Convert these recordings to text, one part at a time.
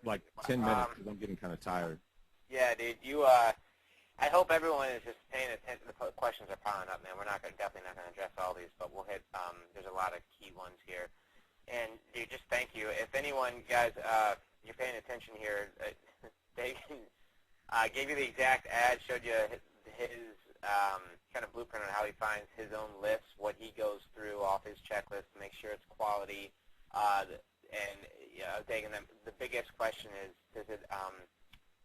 like 10 minutes because I'm getting kind of tired. Yeah, dude. I hope everyone is just paying attention. The questions are piling up, man. We're definitely not going to address all these, but we'll hit. There's a lot of key ones here. And dude, just thank you. If anyone, guys, you're paying attention here, Deagan gave you the exact ad, showed you his kind of blueprint on how he finds his own lists, what he goes through off his checklist to make sure it's quality. And Deagan, the biggest question is, does it,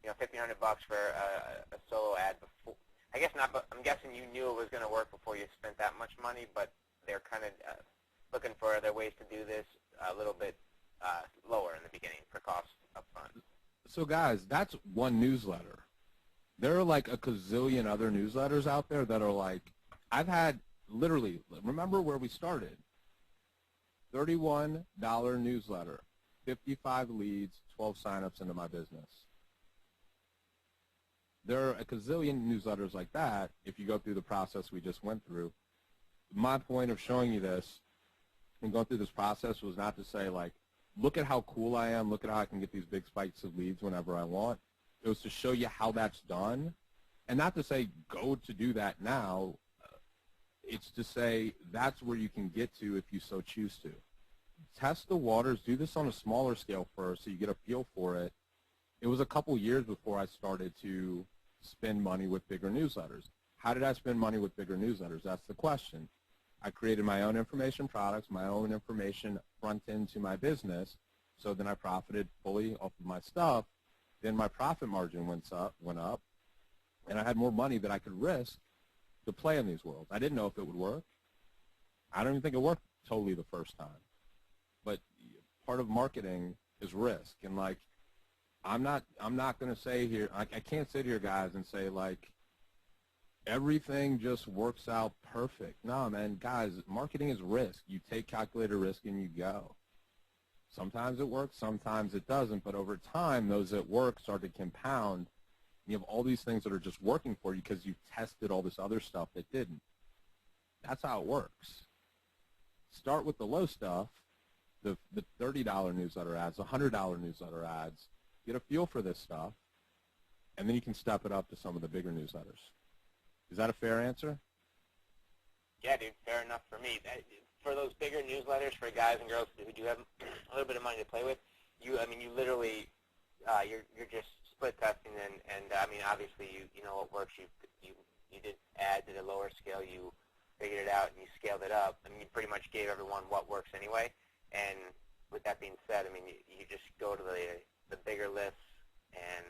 $1,500 for a solo ad before? I guess not, but I'm guessing you knew it was going to work before you spent that much money, but they're kind of looking for other ways to do this a little bit lower in the beginning for costs up front. So guys, that's one newsletter. There are like a gazillion other newsletters out there that are like, I've had literally, remember where we started? $31 newsletter, 55 leads, 12 signups into my business. There are a gazillion newsletters like that if you go through the process we just went through. My point of showing you this and going through this process was not to say, like, look at how cool I am, look at how I can get these big spikes of leads whenever I want. It was to show you how that's done, and not to say go to do that now. It's to say that's where you can get to if you so choose to. Test the waters. Do this on a smaller scale first so you get a feel for it. It was a couple years before I started to spend money with bigger newsletters. How did I spend money with bigger newsletters? That's the question. I created my own information products, my own information front end to my business, so then I profited fully off of my stuff. Then my profit margin went up, and I had more money that I could risk to play in these worlds. I didn't know if it would work. I don't even think it worked totally the first time. But part of marketing is risk, and like, I'm not going to say here, I can't sit here, guys, and say, like, everything just works out perfect. No, man, guys, marketing is risk. You take calculated risk and you go. Sometimes it works, sometimes it doesn't, but over time, those that work start to compound. You have all these things that are just working for you because you've tested all this other stuff that didn't. That's how it works. Start with the low stuff, the $30 newsletter ads, the $100 newsletter ads. Get a feel for this stuff, and then you can step it up to some of the bigger newsletters. Is that a fair answer? Yeah, dude, fair enough for me. For those bigger newsletters for guys and girls who do have a little bit of money to play with, you literally, you're just split testing, and I mean, obviously, you know what works. You did ads at a lower scale. You figured it out, and you scaled it up. I mean, you pretty much gave everyone what works anyway. And with that being said, I mean, you just go to the bigger lists and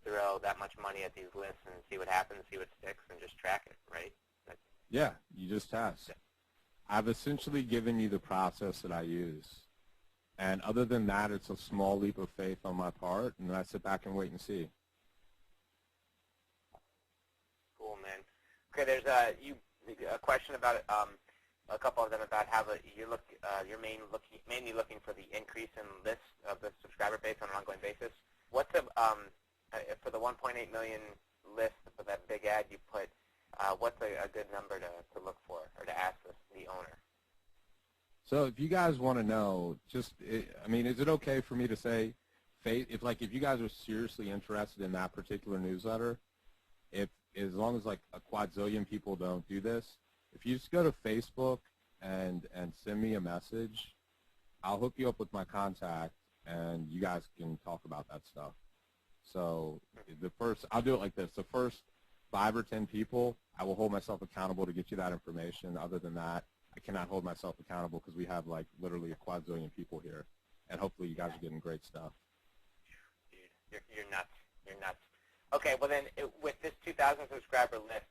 throw that much money at these lists and see what happens, see what sticks, and just track it, right? Yeah, you just test. I've essentially given you the process that I use. And other than that, it's a small leap of faith on my part, and then I sit back and wait and see. Cool, man. Okay, there's a question about it. A couple of them about how you're mainly looking for the increase in lists of the subscriber base on an ongoing basis. What's for the 1.8 million list for that big ad you put? What's a good number to look for or to ask the owner? So if you guys want to know, I mean, is it okay for me to say, if you guys are seriously interested in that particular newsletter, as long as like a quadzillion people don't do this, if you just go to Facebook and send me a message, I'll hook you up with my contact, and you guys can talk about that stuff. So I'll do it like this. The first 5 or 10 people, I will hold myself accountable to get you that information. Other than that, I cannot hold myself accountable because we have like literally a quadzillion people here, and hopefully you guys are getting great stuff. Dude, you're nuts. You're nuts. Okay, well then, with this 2,000 subscriber list,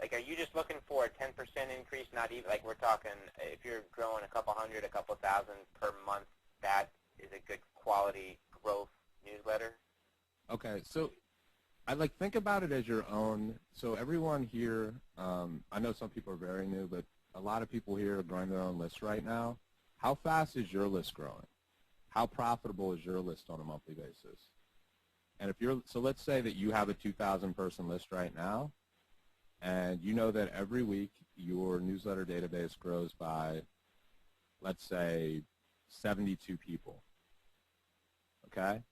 like, are you just looking for a 10% increase? Not even, like, we're talking, if you're growing a couple hundred, a couple thousand per month, that is a good quality growth newsletter? Okay, so I think about it as your own. So everyone here, I know some people are very new, but a lot of people here are growing their own list right now. How fast is your list growing? How profitable is your list on a monthly basis? And so let's say that you have a 2,000 person list right now, and you know that every week your newsletter database grows by, let's say, 72 people. okay?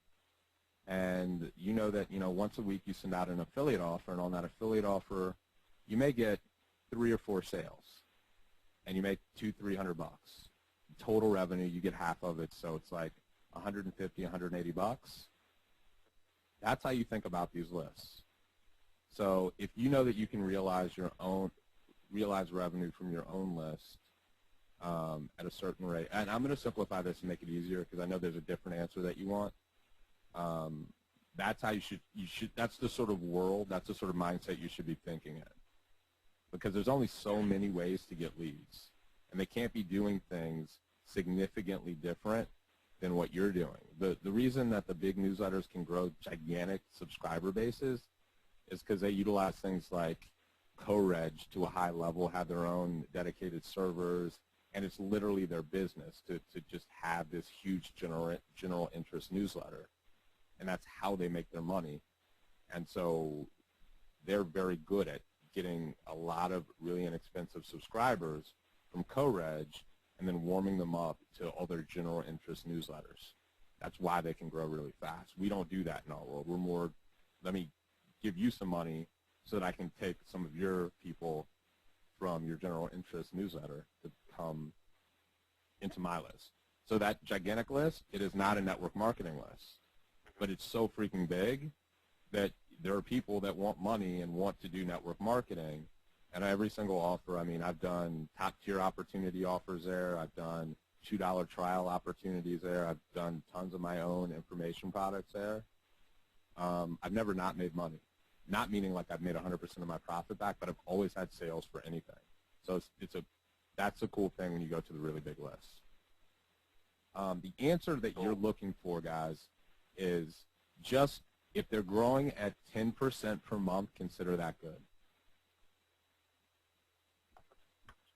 And you know that, once a week you send out an affiliate offer, and on that affiliate offer, you may get 3 or 4 sales, and you make $200-300. Total revenue, you get half of it, so it's like $150-180. That's how you think about these lists. So if you know that you can realize revenue from your own list at a certain rate, and I'm going to simplify this and make it easier because I know there's a different answer that you want. That's how you should. That's the sort of world. That's the sort of mindset you should be thinking in, because there's only so many ways to get leads, and they can't be doing things significantly different than what you're doing. The reason that the big newsletters can grow gigantic subscriber bases is because they utilize things like co-reg to a high level, have their own dedicated servers, and it's literally their business to just have this huge general interest newsletter. And that's how they make their money. And so they're very good at getting a lot of really inexpensive subscribers from co-reg and then warming them up to other general interest newsletters. That's why they can grow really fast. We don't do that in our world. We're more, let me give you some money so that I can take some of your people from your general interest newsletter to come into my list. So that gigantic list, it is not a network marketing list, but it's so freaking big that there are people that want money and want to do network marketing. And every single offer, I mean, I've done top-tier opportunity offers there. I've done $2 trial opportunities there. I've done tons of my own information products there. I've never not made money. Not meaning like I've made 100% of my profit back, but I've always had sales for anything. So that's a cool thing when you go to the really big lists. The answer that you're looking for, guys, is just if they're growing at 10% per month, consider that good.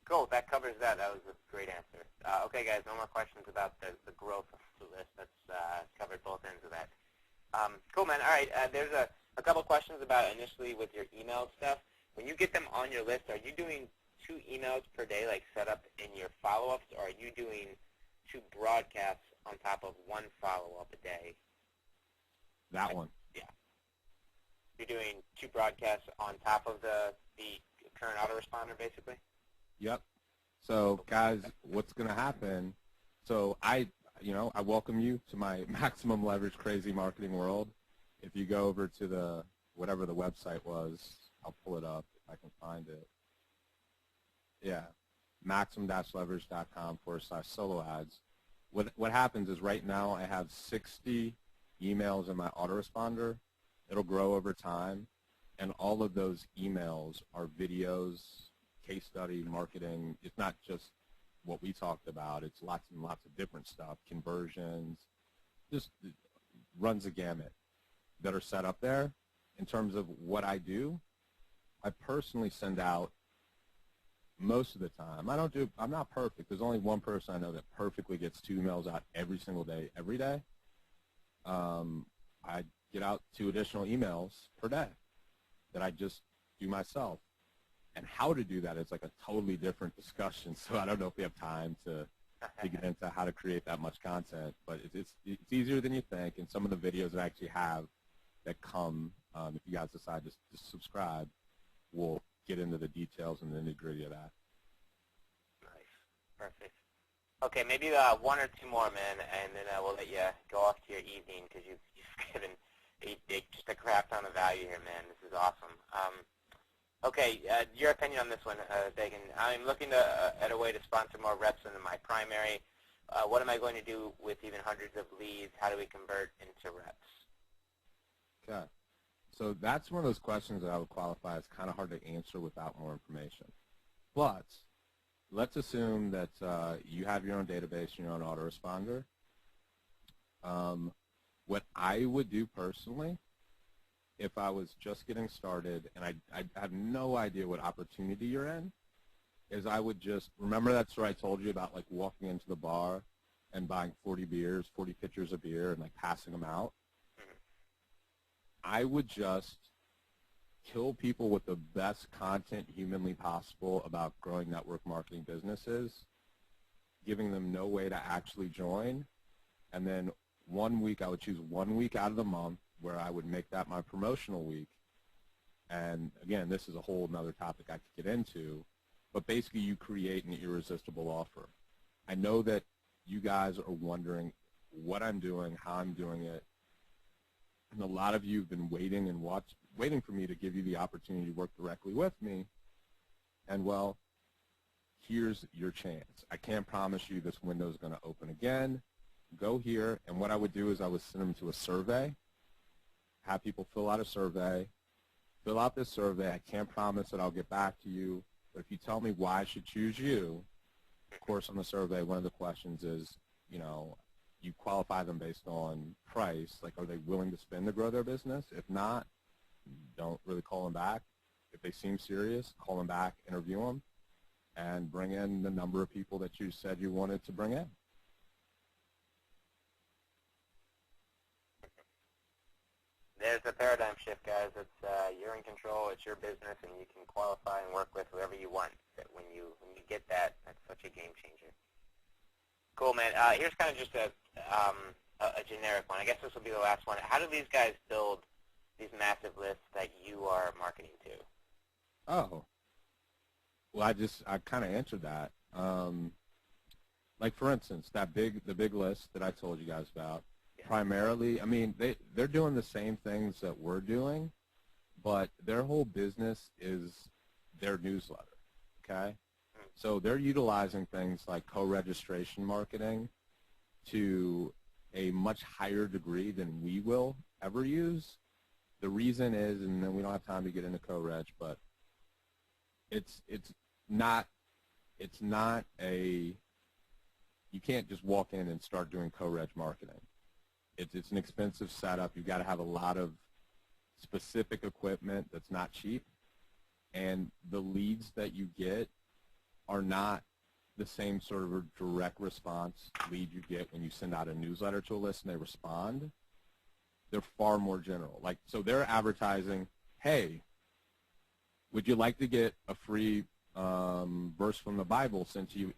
Cool. That covers that. That was a great answer. Okay, guys, no more questions about the growth of the list. That's covered both ends of that. Cool, man. All right. There's a couple questions about initially with your email stuff. When you get them on your list, are you doing 2 emails per day, like set up in your follow-ups, or are you doing 2 broadcasts on top of 1 follow-up a day? That one. Yeah. You're doing 2 broadcasts on top of the current autoresponder, basically? Yep. So, guys, what's going to happen? So I welcome you to my maximum leverage crazy marketing world. If you go over to whatever the website was, I'll pull it up if I can find it. Yeah, maximum-leverage.com/solo ads. What happens is right now I have 60 emails in my autoresponder. It'll grow over time, and all of those emails are videos, case study, marketing. It's not just what we talked about. It's lots and lots of different stuff, conversions, just runs a gamut that are set up there. In terms of what I do, I personally send out most of the time. I'm not perfect. There's only one person I know that perfectly gets 2 emails out every single day, every day. I get out 2 additional emails per day that I just do myself. And how to do that is like a totally different discussion. So I don't know if we have time to get into how to create that much content, but it's easier than you think. And some of the videos that I actually have that come, if you guys decide to subscribe, will get into the details and the nitty-gritty of that. Nice. Perfect. Okay, maybe 1 or 2 more, man, and then we'll let you go off to your evening because you've given just a crap ton of value here, man. This is awesome. Okay, your opinion on this one, Deagan. I'm looking at a way to sponsor more reps into my primary. What am I going to do with even hundreds of leads? How do we convert into reps? Okay. So that's one of those questions that I would qualify as kind of hard to answer without more information. But let's assume that you have your own database and your own autoresponder. What I would do personally, if I was just getting started and I have no idea what opportunity you're in, is I would just, remember that story I told you about like walking into the bar and buying 40 pitchers of beer and like passing them out? I would just kill people with the best content humanly possible about growing network marketing businesses, giving them no way to actually join, and then 1 week, I would choose 1 week out of the month where I would make that my promotional week. And again, this is a whole nother topic I could get into, but basically you create an irresistible offer. I know that you guys are wondering what I'm doing, how I'm doing it, and a lot of you have been waiting and waiting for me to give you the opportunity to work directly with me. And well, here's your chance. I can't promise you this window is going to open again. Go here, and what I would do is I would send them to a survey, have people fill out a survey, fill out this survey. I can't promise that I'll get back to you, but if you tell me why I should choose you, of course on the survey, one of the questions is, you know, you qualify them based on price, like are they willing to spend to grow their business? If not, don't really call them back. If they seem serious, call them back, interview them, and bring in the number of people that you said you wanted to bring in. There's a paradigm shift, guys. It's you're in control. It's your business, and you can qualify and work with whoever you want. That when you get that, that's such a game changer. Cool, man. Here's kind of just a generic one. I guess this will be the last one. How do these guys build these massive lists that you are marketing to? Oh, well, I kind of answered that. Like for instance, the big list that I told you guys about. Primarily, I mean, they're doing the same things that we're doing, but their whole business is their newsletter, okay? So they're utilizing things like co-registration marketing to a much higher degree than we will ever use. The reason is, and then we don't have time to get into co-reg, but it's not a, you can't just walk in and start doing co-reg marketing. It's an expensive setup. You've got to have a lot of specific equipment that's not cheap, and the leads that you get are not the same sort of a direct response lead you get when you send out a newsletter to a list and they respond. They're far more general. Like, so they're advertising, hey, would you like to get a free verse from the Bible sent to you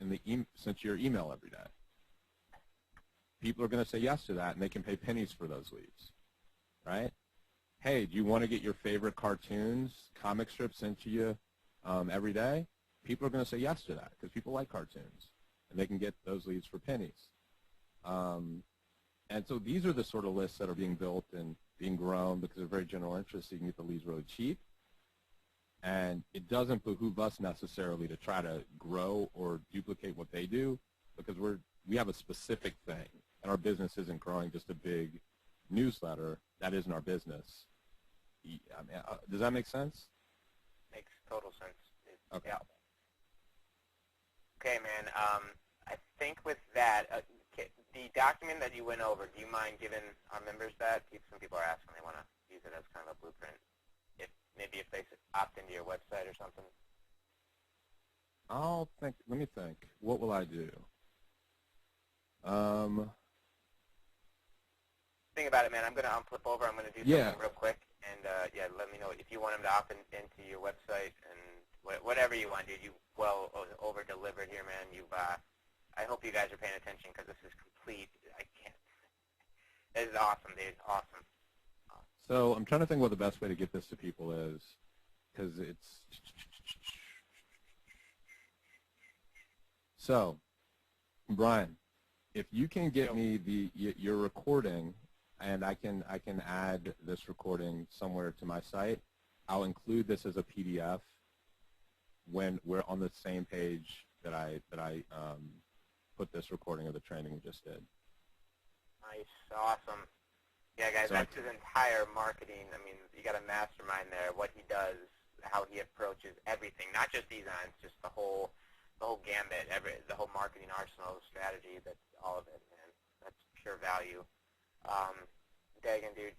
sent to your email every day? People are going to say yes to that, and they can pay pennies for those leads, right? Hey, do you want to get your favorite cartoons, comic strips sent to you every day? People are going to say yes to that because people like cartoons, and they can get those leads for pennies. And so these are the sort of lists that are being built and being grown because they're very general interest. So you can get the leads really cheap, and it doesn't behoove us necessarily to try to grow or duplicate what they do because we have a specific thing. And our business isn't growing just a big newsletter. That isn't our business. I mean, does that make sense? Makes total sense. Okay. Yeah. Okay, man. I think with that, the document that you went over, do you mind giving our members that? Some people are asking. They want to use it as kind of a blueprint. Maybe if they opt into your website or something. Let me think. What will I do? Think about it, man. I'm going to flip over. I'm going to do something real quick. And, yeah, let me know if you want them to opt into your website and whatever you want, dude. You well over-delivered here, man. I hope you guys are paying attention because this is complete. I can't. This is awesome, dude. Awesome. So I'm trying to think what the best way to get this to people is because it's so, Brian, if you can get me your recording, and I can add this recording somewhere to my site, I'll include this as a PDF when we're on the same page that I put this recording of the training we just did. Nice, awesome. Yeah, guys, that's his entire marketing. I mean, you got a mastermind there. What he does, how he approaches everything, not just designs, just the whole gambit, the whole marketing arsenal, strategy. That's all of it, man. That's pure value. Dagan, dude,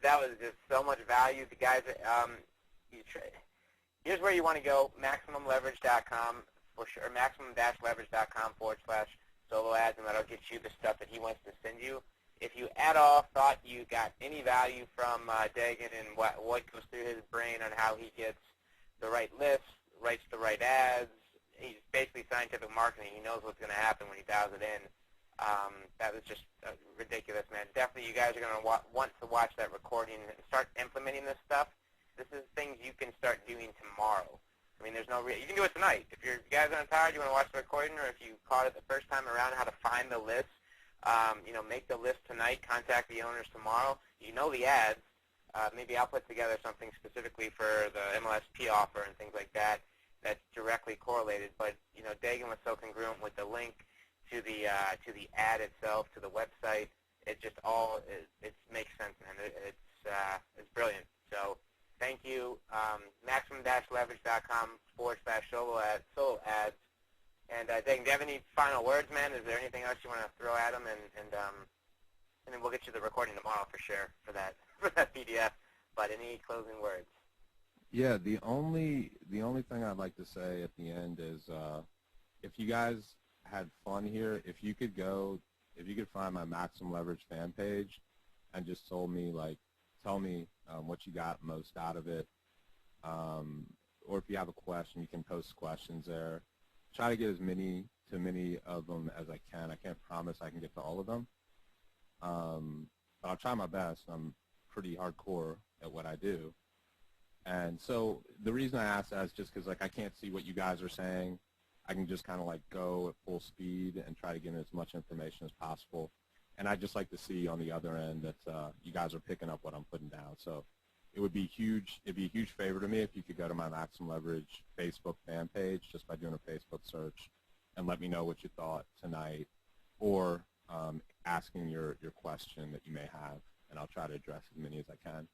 that was just so much value. The guys, here's where you want to go: MaximumLeverage.com for sure. Maximum-leverage.com/solo ads, and that'll get you the stuff that he wants to send you. If you at all thought you got any value from Dagan and what goes through his brain on how he gets the right lists, writes the right ads, he's basically scientific marketing. He knows what's going to happen when he dials it in. That was just ridiculous, man. Definitely, you guys are going to want to watch that recording and start implementing this stuff. This is things you can start doing tomorrow. I mean, there's no you can do it tonight. If you guys aren't tired, you want to watch the recording, or if you caught it the first time around, how to find the list, make the list tonight, contact the owners tomorrow. You know the ads. Maybe I'll put together something specifically for the MLSP offer and things like that that's directly correlated. But, Deagan was so congruent with the link to the ad itself, to the website. It just all it makes sense, man. It's brilliant. So thank you. Maximum-leverage.com/solo ads. And Deagan, do you have any final words, man? Is there anything else you want to throw at them? And then we'll get you the recording tomorrow for sure for that PDF. But any closing words? Yeah, the only thing I'd like to say at the end is if you guys had fun here, if you could find my Maximum Leverage fan page and just tell me what you got most out of it, or if you have a question, you can post questions there. Try to get as many of them as I can. I can't promise I can get to all of them, but I'll try my best. I'm pretty hardcore at what I do. And so the reason I ask that is just because I can't see what you guys are saying. I can just kind of go at full speed and try to get in as much information as possible. And I just like to see on the other end that you guys are picking up what I'm putting down. So it would be huge. It'd be a huge favor to me if you could go to my Maximum Leverage Facebook fan page just by doing a Facebook search and let me know what you thought tonight, or asking your question that you may have, and I'll try to address as many as I can.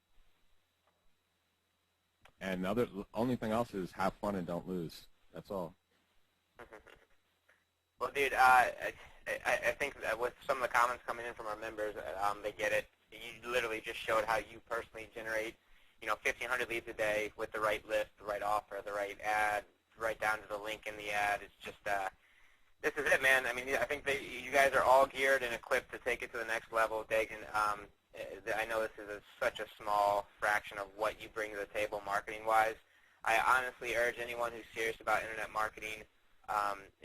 And the only thing else is have fun and don't lose. That's all. Well, dude, I think that with some of the comments coming in from our members, they get it. You literally just showed how you personally generate, 1,500 leads a day with the right list, the right offer, the right ad, right down to the link in the ad. It's just, this is it, man. I mean, I think you guys are all geared and equipped to take it to the next level. Deagan, I know this is such a small fraction of what you bring to the table marketing-wise. I honestly urge anyone who's serious about internet marketing,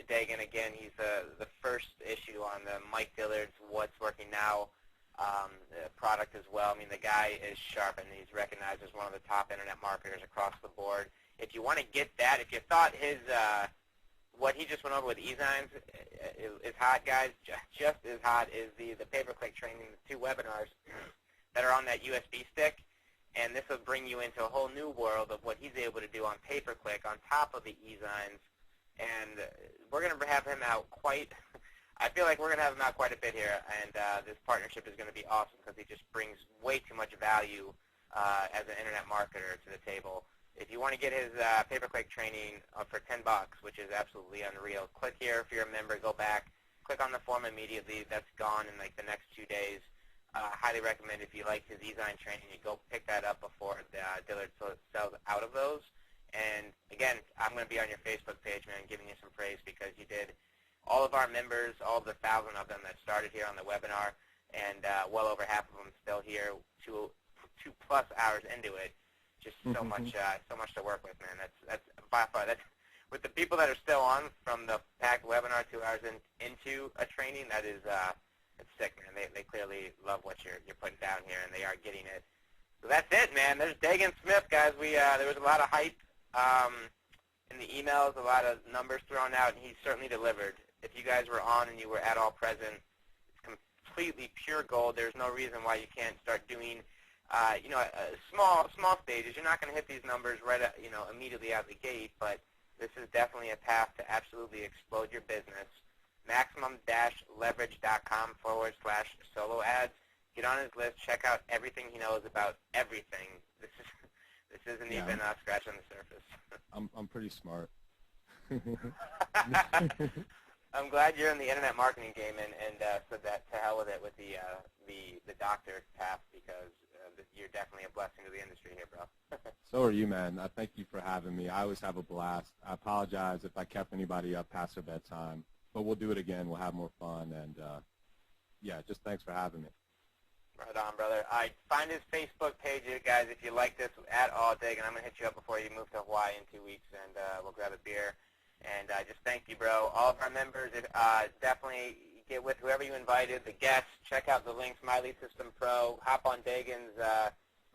Deagan, again, he's the first issue on the Mike Dillard's What's Working Now product as well. I mean, the guy is sharp, and he's recognized as one of the top internet marketers across the board. If you want to get that, if you thought his what he just went over with e-signs is hot, guys, just as hot is the pay-per-click training, the 2 webinars that are on that USB stick. And this will bring you into a whole new world of what he's able to do on pay-per-click on top of the e-signs. And we're going to have him out I feel like we're going to have him out quite a bit here. And this partnership is going to be awesome because he just brings way too much value as an internet marketer to the table. If you want to get his pay-per-click training for $10, which is absolutely unreal, click here. If you're a member, go back. Click on the form immediately. That's gone in the next 2 days. Highly recommend if you like his e-sign training, you go pick that up before Dillard sells out of those. And again, I'm going to be on your Facebook page, man, giving you some praise because you did all of our members, all of the 1,000 of them that started here on the webinar, and well over half of them still here, two plus hours into it. Just so much to work with, man. That's by far with the people that are still on from the packed webinar 2 hours into a training. That is it's sick, man. They clearly love what you're putting down here, and they are getting it. So that's it, man. There's Deagan Smith, guys. There was a lot of hype in the emails, a lot of numbers thrown out, and he certainly delivered. If you guys were on and you were at all present, it's completely pure gold. There's no reason why you can't start doing small stages. You're not going to hit these numbers right immediately out the gate, but this is definitely a path to absolutely explode your business. Maximum-leverage.com/solo ads. Get on his list. Check out everything he knows about everything. This isn't even scratching the surface. I'm pretty smart. I'm glad you're in the internet marketing game and said that to hell with it with the doctor path because you're definitely a blessing to the industry here, bro. So are you, man. I thank you for having me. I always have a blast. I apologize if I kept anybody up past their bedtime, but we'll do it again. We'll have more fun, and just thanks for having me. Right on, brother. Find his Facebook page, guys, if you like this at all, Deagan. I'm going to hit you up before you move to Hawaii in 2 weeks, and we'll grab a beer. And just thank you, bro. All of our members, definitely get with whoever you invited, the guests, check out the links, My Lead System Pro, hop on Dagan's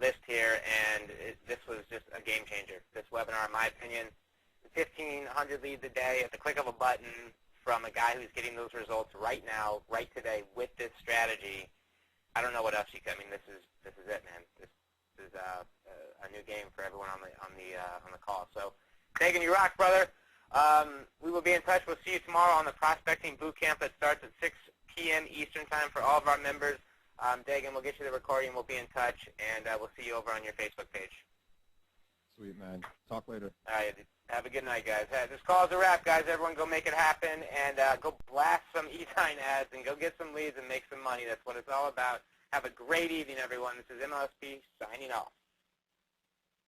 list here, and this was just a game changer. This webinar, in my opinion, 1,500 leads a day at the click of a button from a guy who's getting those results right now, right today, with this strategy. I don't know what else you can. I mean, this is it, man. This is a new game for everyone on the call. So, Dagan, you rock, brother. We will be in touch. We'll see you tomorrow on the prospecting boot camp that starts at 6 p.m. Eastern time for all of our members. Dagan, we'll get you the recording. We'll be in touch, and we'll see you over on your Facebook page. Sweet, man. Talk later. All right. Have a good night, guys. This call is a wrap, guys. Everyone go make it happen, and go blast some e-sign ads and go get some leads and make some money. That's what it's all about. Have a great evening, everyone. This is MLSP signing off.